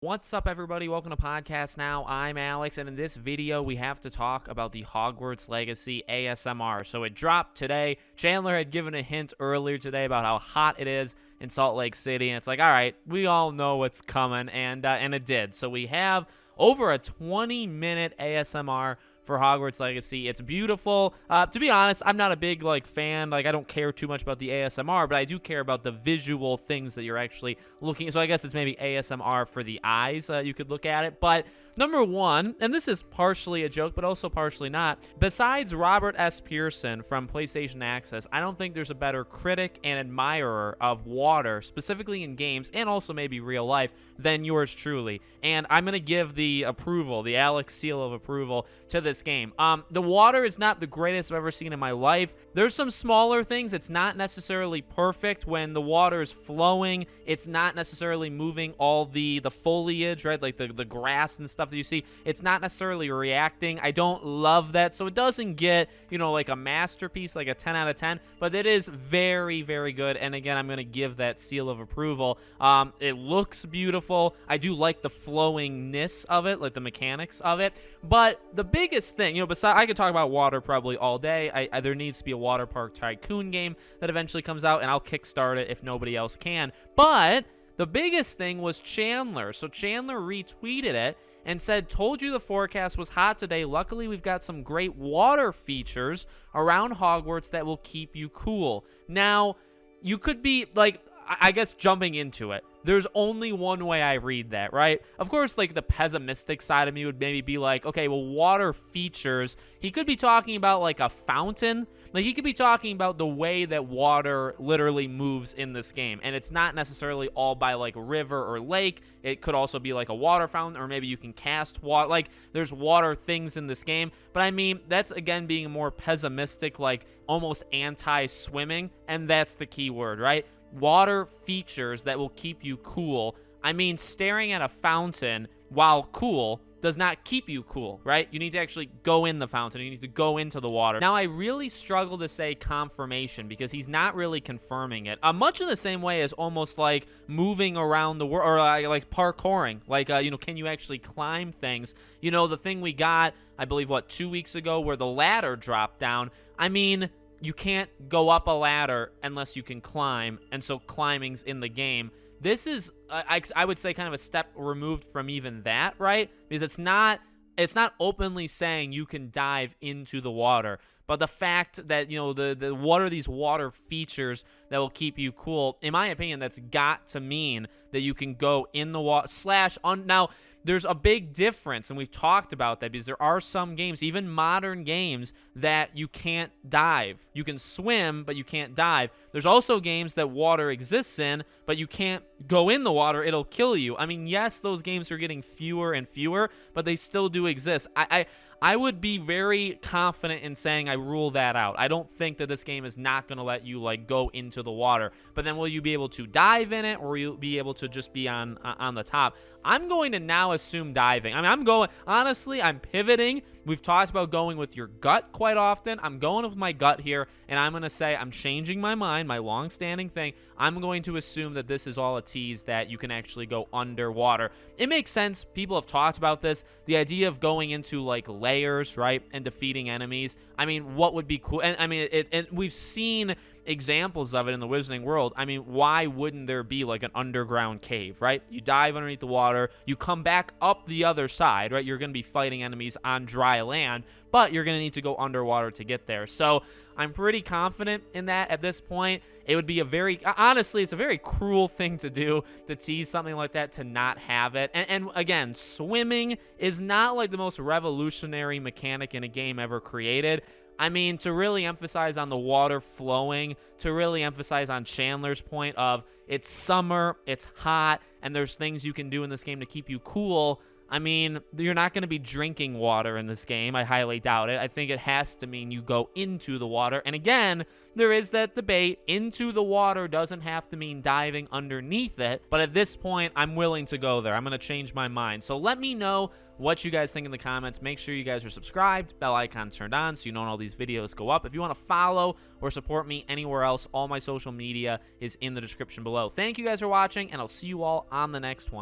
What's up, everybody? Welcome to Podcast Now. I'm Alex, and in this video, we have to talk about the Hogwarts Legacy ASMR. So it dropped today. Chandler had given a hint earlier today about how hot it is in Salt Lake City, and it's like, all right, we all know what's coming, and it did. So we have over a 20-minute ASMR for Hogwarts Legacy. It's beautiful. To be honest, I'm not a big fan. I don't care too much about the ASMR, but I do care about the visual things that you're actually looking. So I guess it's maybe ASMR for the eyes. You could look at it. But number one, and this is partially a joke, but also partially not. Besides Robert S. Pearson from PlayStation Access, I don't think there's a better critic and admirer of water, specifically in games and also maybe real life, than yours truly. And I'm gonna give the approval, the Alex seal of approval, to this game. The water is not the greatest I've ever seen in my life. There's some smaller things. It's not necessarily perfect when the water is flowing. It's not necessarily moving all the foliage, right? Like the grass and stuff that you see. It's not necessarily reacting. I don't love that. So it doesn't get, like a masterpiece, like a 10 out of 10, but it is very, very good. And again, I'm going to give that seal of approval. It looks beautiful. I do like the flowingness of it, like the mechanics of it. But the biggest thing, besides, I could talk about water probably all day. There needs to be a water park tycoon game that eventually comes out, and I'll kickstart it if nobody else can. But the biggest thing was Chandler. So Chandler retweeted it and said, "Told you the forecast was hot today. Luckily, we've got some great water features around Hogwarts that will keep you cool." Now, you could be I guess jumping into it, there's only one way I read that, right? Of course, the pessimistic side of me would maybe be like, okay, well, water features. He could be talking about a fountain. He could be talking about the way that water literally moves in this game. And it's not necessarily all by river or lake. It could also be a water fountain, or maybe you can cast water. There's water things in this game. But I mean, that's again being more pessimistic, almost anti-swimming. And that's the key word, right? Water features that will keep you cool. I mean, staring at a fountain while cool does not keep you cool, right? You need to actually go in the fountain. You need to go into the water. Now, I really struggle to say confirmation because he's not really confirming it. Much in the same way as almost moving around the world, or parkouring. Can you actually climb things? The thing we got, I believe, 2 weeks ago, where the ladder dropped down. I mean, you can't go up a ladder unless you can climb, and so climbing's in the game. This is, I would say, kind of a step removed from even that, right? Because it's not openly saying you can dive into the water. But the fact that, what are these water features that will keep you cool? In my opinion, that's got to mean that you can go in the water now, there's a big difference, and we've talked about that, because there are some games, even modern games, that you can't dive. You can swim, but you can't dive. There's also games that water exists in, but you can't go in the water. It'll kill you. I mean, yes, those games are getting fewer and fewer, but they still do exist. I would be very confident in saying I rule that out. I don't think that this game is not going to let you go into the water. But then will you be able to dive in it, or will you be able to just be on the top? I'm going to now assume diving. I mean, honestly, I'm pivoting. We've talked about going with your gut quite often. I'm going with my gut here, and I'm going to say I'm changing my mind, my long-standing thing. I'm going to assume that this is all a tease, that you can actually go underwater. It makes sense. People have talked about this. The idea of going into layers, right, and defeating enemies. I mean, what would be cool? And I mean, and we've seen examples of it in the Wizarding World. I mean, why wouldn't there be an underground cave, right? You dive underneath the water, you come back up the other side, right? You're going to be fighting enemies on dry land, but you're going to need to go underwater to get there. So I'm pretty confident in that at this point. It would be honestly, it's a very cruel thing to do, to tease something like that, to not have it. And again, swimming is not the most revolutionary mechanic in a game ever created. I mean, to really emphasize on the water flowing, to really emphasize on Chandler's point of it's summer, it's hot, and there's things you can do in this game to keep you cool. I mean, you're not going to be drinking water in this game. I highly doubt it. I think it has to mean you go into the water. And again, there is that debate. Into the water doesn't have to mean diving underneath it. But at this point, I'm willing to go there. I'm going to change my mind. So let me know what you guys think in the comments. Make sure you guys are subscribed, bell icon turned on, so you know when all these videos go up. If you want to follow or support me anywhere else, all my social media is in the description below. Thank you guys for watching, and I'll see you all on the next one.